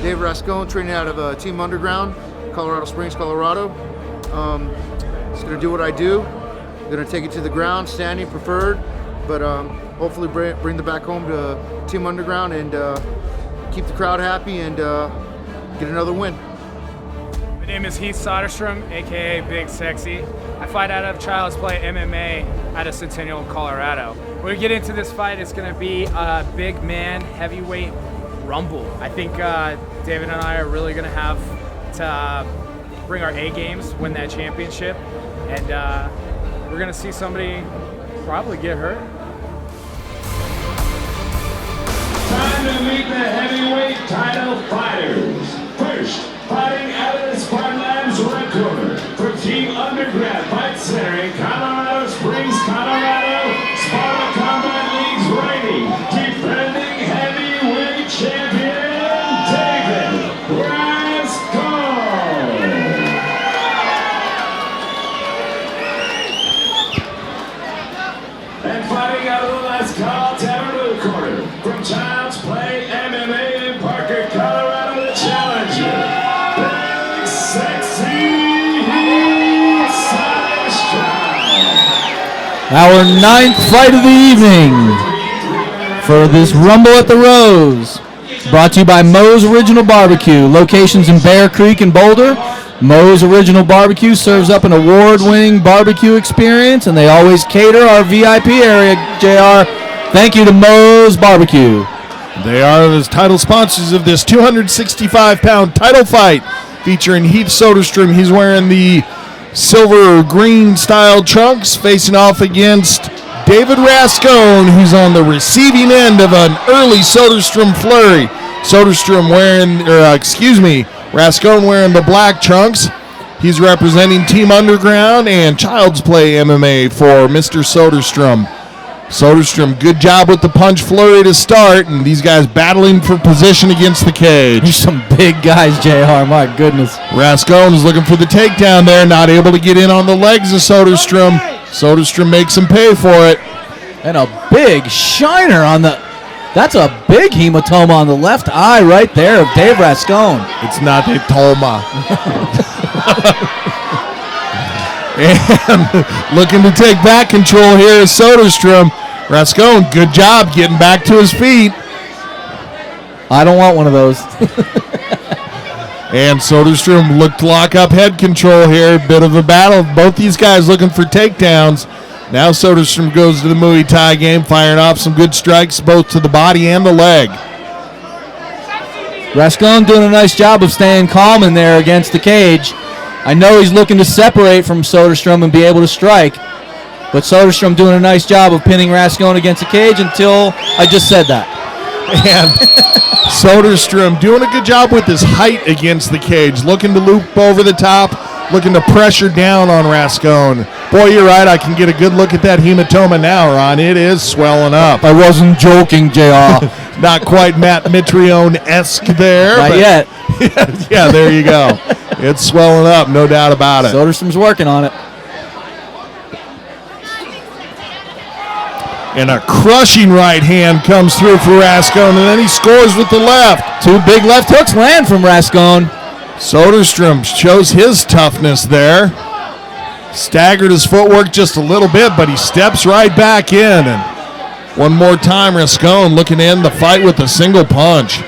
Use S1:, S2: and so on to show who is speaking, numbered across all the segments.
S1: Dave Rascon, training out of Team Underground, Colorado Springs, Colorado. Just going to do what I do. Going to take it to the ground, standing preferred, but hopefully bring the back home to Team Underground and keep the crowd happy and get another win.
S2: My name is Heath Soderstrom, aka Big Sexy. I fight out of Child's Play MMA out of Centennial, Colorado. When we get into this fight, it's going to be a big man heavyweight rumble. I think David and I are really going to have to bring our A games, win that championship, and we're going to see somebody probably get hurt.
S3: Time to meet the heavyweight title fighters. First, fighting out of the Spartan Labs red corner for Team Underground Fight Center in Colorado Springs, Colorado, Sparta Combat League's reigning, defending heavyweight champion, David Rascon. And fighting out of the last call, Tavern corner from Child's Play MMA in Parker, Colorado, the challenger, Big Sexy Heath Soderstrom.
S4: Our 9th fight of the evening for this Rumble at the Rose. Brought to you by Moe's Original Barbecue. Locations in Bear Creek and Boulder. Moe's Original Barbecue serves up an award-winning barbecue experience, and they always cater our VIP area, JR. Thank you to Moe's Barbecue.
S5: They are the title sponsors of this 265-pound title fight featuring Heath Soderstrom. He's wearing the silver green style trunks, facing off against David Rascon, who's on the receiving end of an early Soderstrom flurry. Rascon wearing the black trunks. He's representing Team Underground and Child's Play MMA for Mr. Soderstrom. Soderstrom, good job with the punch flurry to start, and these guys battling for position against the cage.
S4: There's some big guys, JR, my goodness.
S5: Rascon is looking for the takedown there, not able to get in on the legs of Soderstrom. Soderstrom makes him pay for it.
S4: And a big shiner on the... That's a big hematoma on the left eye right there of Dave Rascon.
S5: It's not a toma. And looking to take back control here is Soderstrom. Rascon, good job getting back to his feet.
S4: I don't want one of those.
S5: And Soderstrom looked to lock up head control here. Bit of a battle. Both these guys looking for takedowns. Now Soderstrom goes to the Muay Thai game, firing off some good strikes both to the body and the leg.
S4: Rascon doing a nice job of staying calm in there against the cage. I know he's looking to separate from Soderstrom and be able to strike, but Soderstrom doing a nice job of pinning Rascon against the cage until I just said that.
S5: And Soderstrom doing a good job with his height against the cage, looking to loop over the top, looking to pressure down on Rascon. Boy, you're right. I can get a good look at that hematoma now, Ron. It is swelling up.
S4: I wasn't joking, JR.
S5: Not quite Matt Mitrione-esque there.
S4: Not yet.
S5: Yeah, there you go. It's swelling up, no doubt about it.
S4: Soderstrom's working on it.
S5: And a crushing right hand comes through for Rascon, and then he scores with the left.
S4: Two big left hooks land from Rascon.
S5: Soderstrom shows his toughness there. Staggered his footwork just a little bit, but he steps right back in. And one more time, Rascon looking to end the fight with a single punch.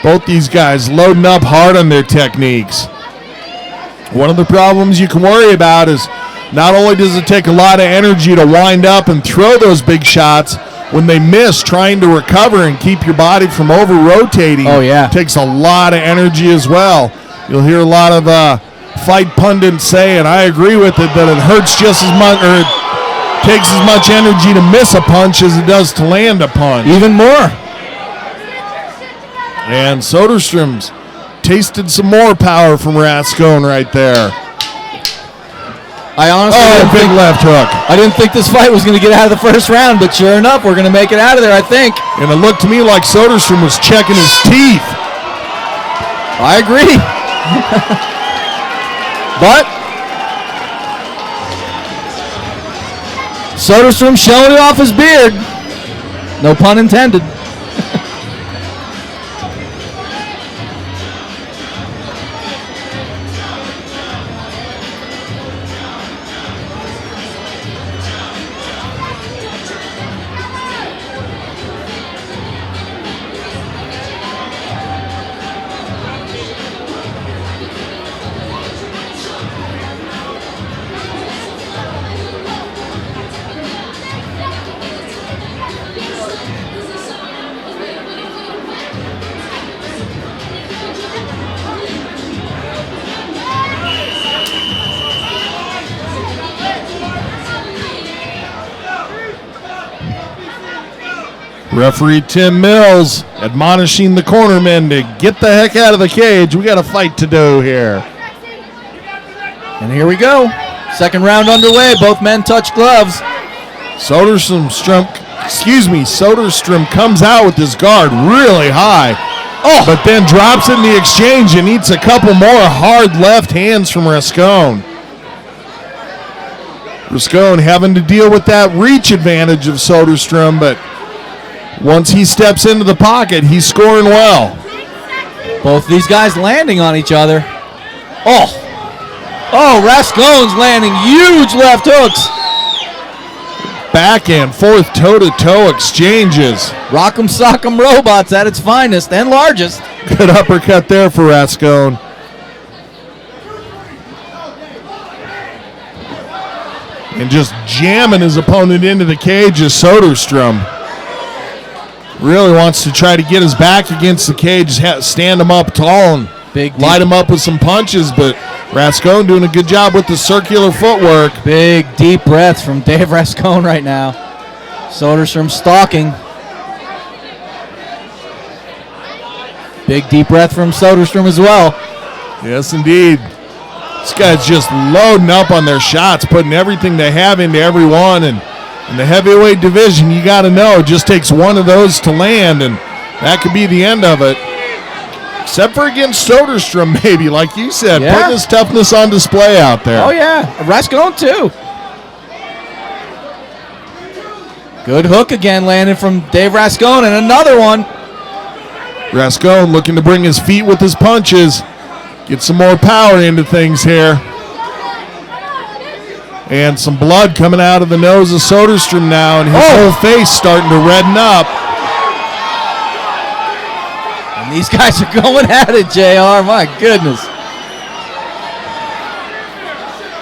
S5: Both these guys loading up hard on their techniques. One of the problems you can worry about is not only does it take a lot of energy to wind up and throw those big shots, when they miss, trying to recover and keep your body from over-rotating takes a lot of energy as well. You'll hear a lot of fight pundits say, and I agree with it, that it hurts just as much, or it takes as much energy to miss a punch as it does to land a punch.
S4: Even more.
S5: And Soderstrom's tasted some more power from Rascon right there.
S4: I honestly
S5: big left hook.
S4: I didn't think this fight was going to get out of the first round, but sure enough, we're going to make it out of there, I think.
S5: And it looked to me like Soderstrom was checking his teeth.
S4: I agree. But Soderstrom showing it off his beard. No pun intended.
S5: Referee Tim Mills admonishing the cornermen to get the heck out of the cage. We got a fight to do here.
S4: And here we go. Second round underway. Both men touch gloves.
S5: Soderstrom comes out with his guard really high. But then drops in the exchange and eats a couple more hard left hands from Rascon. Rascon having to deal with that reach advantage of Soderstrom, but once he steps into the pocket, he's scoring well.
S4: Both these guys landing on each other. Rascon's landing huge left hooks.
S5: Back and forth toe-to-toe exchanges.
S4: Rock'em sock'em robots at its finest and largest.
S5: Good uppercut there for Rascon. And just jamming his opponent into the cage is Soderstrom. Really wants to try to get his back against the cage, stand him up tall and light him up with some punches, but Rascon doing a good job with the circular footwork.
S4: Big, deep breaths from Dave Rascon right now. Soderstrom stalking. Big, deep breath from Soderstrom as well.
S5: Yes, indeed. This guy's just loading up on their shots, putting everything they have into everyone. And in the heavyweight division, you got to know it just takes one of those to land, and that could be the end of it. Except for against Soderstrom, maybe, like you said, putting his toughness on display out there.
S4: Oh, yeah. Rascon, too. Good hook again landing from Dave Rascon, and another one.
S5: Rascon looking to bring his feet with his punches. Get some more power into things here. And some blood coming out of the nose of Soderstrom now, and his whole face starting to redden up.
S4: And these guys are going at it, JR. My goodness.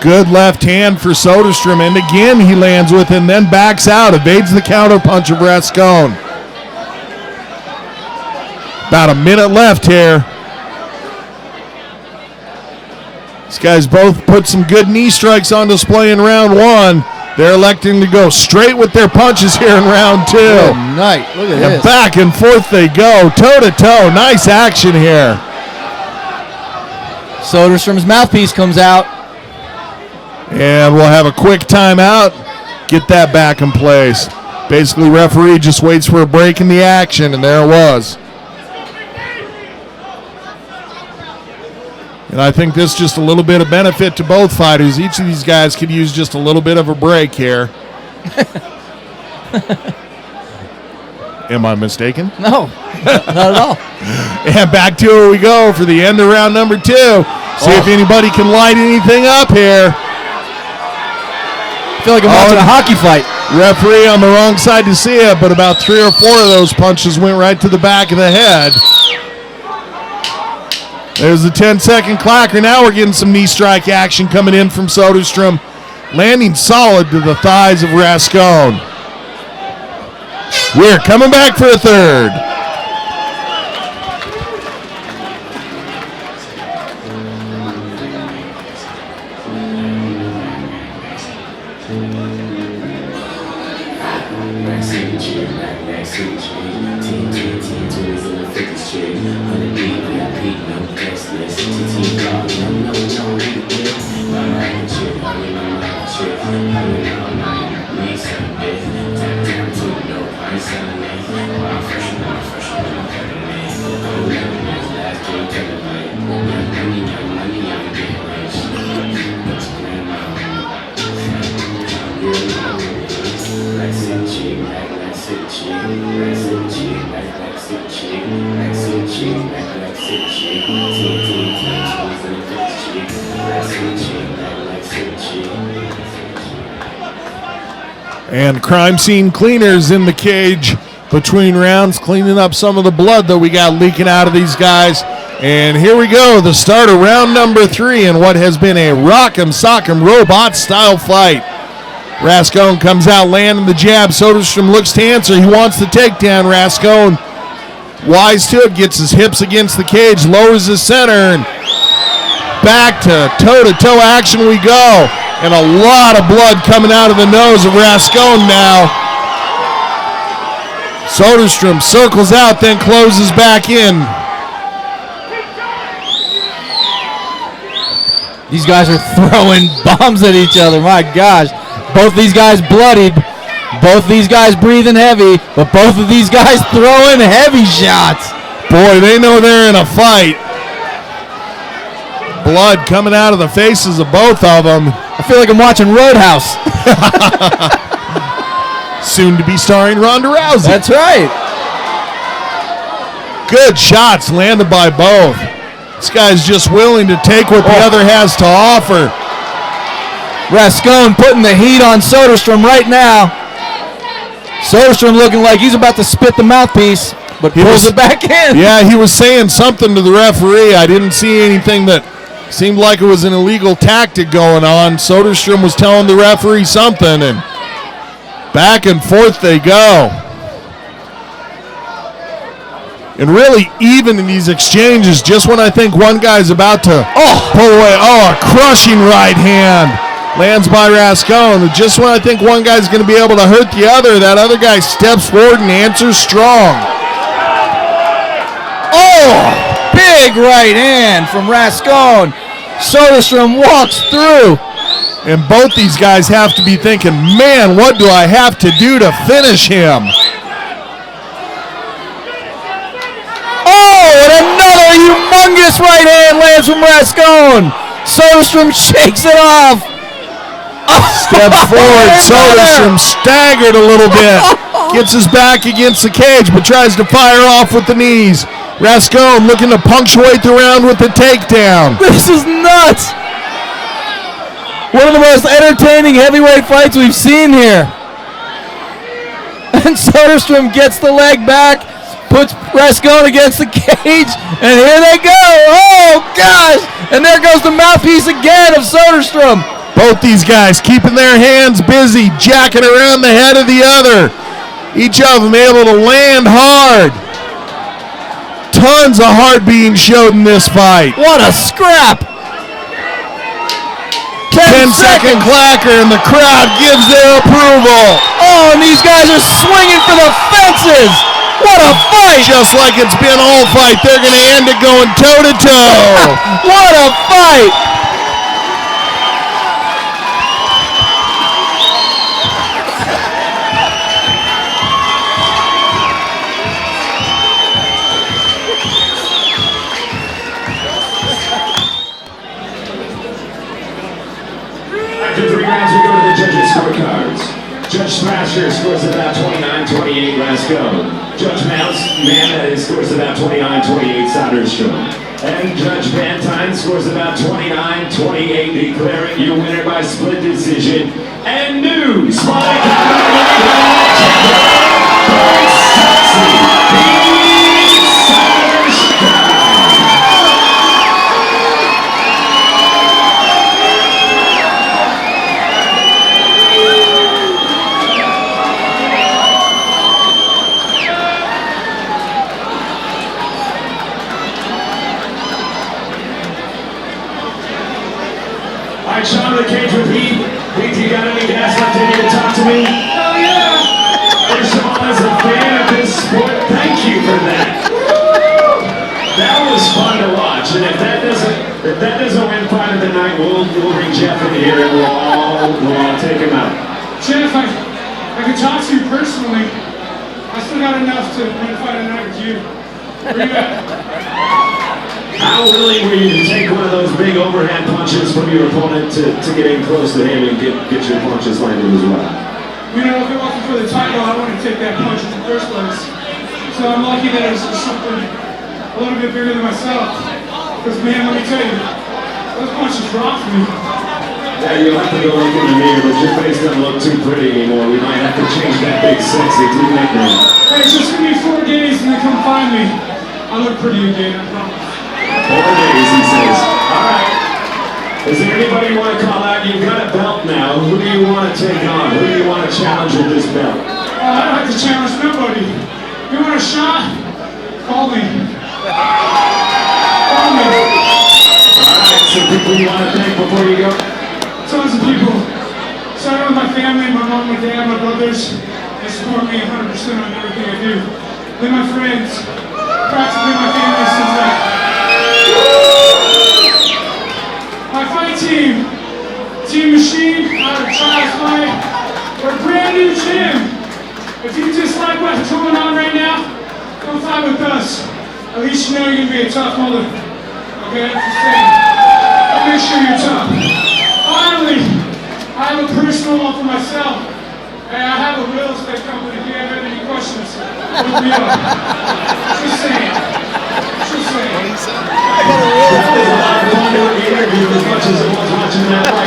S5: Good left hand for Soderstrom, and again he lands with it and then backs out, evades the counter punch of Rascon. About a minute left here. These guys both put some good knee strikes on display in round one. They're electing to go straight with their punches here in round two.
S4: Good night. Look at this.
S5: And back and forth they go, toe-to-toe. Nice action here.
S4: Soderstrom's mouthpiece comes out.
S5: And we'll have a quick timeout. Get that back in place. Basically, referee just waits for a break in the action, and there it was. And I think this is just a little bit of benefit to both fighters. Each of these guys could use just a little bit of a break here. Am I mistaken?
S4: No, not at all.
S5: And back to where we go for the end of round number two. See if anybody can light anything up here.
S4: I feel like I'm watching a hockey fight.
S5: Referee on the wrong side to see it, but about 3 or 4 of those punches went right to the back of the head. There's the 10-second clacker. Now we're getting some knee strike action coming in from Soderstrom. Landing solid to the thighs of Rascon. We're coming back for a third. And crime scene cleaners in the cage between rounds, cleaning up some of the blood that we got leaking out of these guys. And here we go, the start of round number 3 in what has been a rock'em sock'em robot style fight. Rascon comes out landing the jab. Soderstrom looks to answer. He wants the takedown. Rascon wise to it, gets his hips against the cage, lowers his center, and back to toe-to-toe action we go. And a lot of blood coming out of the nose of Rascon now. Soderstrom circles out, then closes back in.
S4: These guys are throwing bombs at each other. My gosh. Both these guys bloodied. Both these guys breathing heavy, but both of these guys throwing heavy shots.
S5: Boy, they know they're in a fight. Blood coming out of the faces of both of them.
S4: I feel like I'm watching Roadhouse.
S5: Soon to be starring Ronda Rousey.
S4: That's right.
S5: Good shots landed by both. This guy's just willing to take what the other has to offer.
S4: Rascon putting the heat on Soderstrom right now. Soderstrom looking like he's about to spit the mouthpiece, but pulls it back in.
S5: Yeah, he was saying something to the referee. I didn't see anything that seemed like it was an illegal tactic going on. Soderstrom was telling the referee something, and back and forth they go. And really, even in these exchanges, just when I think one guy's about to pull away, a crushing right hand lands by Rascon. Just when I think one guy's going to be able to hurt the other, that other guy steps forward and answers strong.
S4: Big right hand from Rascon. Soderstrom walks through.
S5: And both these guys have to be thinking, man, what do I have to do to finish him?
S4: And another humongous right hand lands from Rascon. Soderstrom shakes it off.
S5: Steps forward. Soderstrom staggered a little bit. Gets his back against the cage, but tries to fire off with the knees. Rascon looking to punctuate the round with the takedown.
S4: This is nuts. One of the most entertaining heavyweight fights we've seen here. And Soderstrom gets the leg back, puts Rascon against the cage, and here they go. Oh, gosh. And there goes the mouthpiece again of Soderstrom.
S5: Both these guys keeping their hands busy, jacking around the head of the other. Each of them able to land hard. Tons of heart being showed in this fight.
S4: What a scrap.
S5: 10-second clacker, and the crowd gives their approval.
S4: Oh, and these guys are swinging for the fences. What a fight.
S5: Just like it's been all fight, they're going to end it going toe-to-toe.
S4: What a fight.
S3: After 3 rounds, we go to the judges' scorecards. Judge Thrasher scores about 29-28 Rascon. Judge Manna scores about 29-28 Soderstrom. And Judge Van Tine scores about 29-28, declaring your winner by split decision. And new spotted Alright, Sean, the cage with Heath. Heath, you got any gas left in you to talk to me? Oh, yeah! There's Sean as a fan of this sport. Thank you for that. That was fun to watch, and if that doesn't win fight of the night, we'll bring Jeff in here and we'll all take him out.
S6: Jeff, I could talk to you personally. I still got enough to win fight of the night with you. Where you at?
S3: How willing were you to take one of those big overhand punches from your opponent to get in close to him and get your punches landed as well?
S6: You know, if it wasn't for the title, I wouldn't take that punch in the first place. So I'm lucky that it was something a little bit bigger than myself. Because, man, let me tell you, those punches dropped me.
S3: Yeah, you'll have to go look in the mirror, but your face doesn't look too pretty anymore. We might have to change that big sexy to nickname.
S6: Hey, just give me 4 days and then come find me. I look pretty again, I promise.
S3: 4 days, he says. All right. Is there anybody you want to call out? You've got a belt now. Who do you want to take on? Who do you want to challenge with this belt?
S6: I don't have to challenge nobody. You want a shot? Call me. Call me.
S3: All right, some people you want to thank before you go?
S6: Tons of people. Starting with my family, my mom, my dad, my brothers. They support me 100% on everything I do. They're my friends, practically my family since my fight team, Team Machine, out of Child's Fight. We're a brand new gym. If you dislike what's going on right now, come fight with us. At least you know you're gonna be a tough mother. Okay, just saying. Make sure you're tough. Finally, I have a personal one for myself. Hey, I have a real estate company. If you ever have any questions, look me up. Just saying. Just saying.
S3: That was a lot of fun doing the interview as much as it was watching that fight.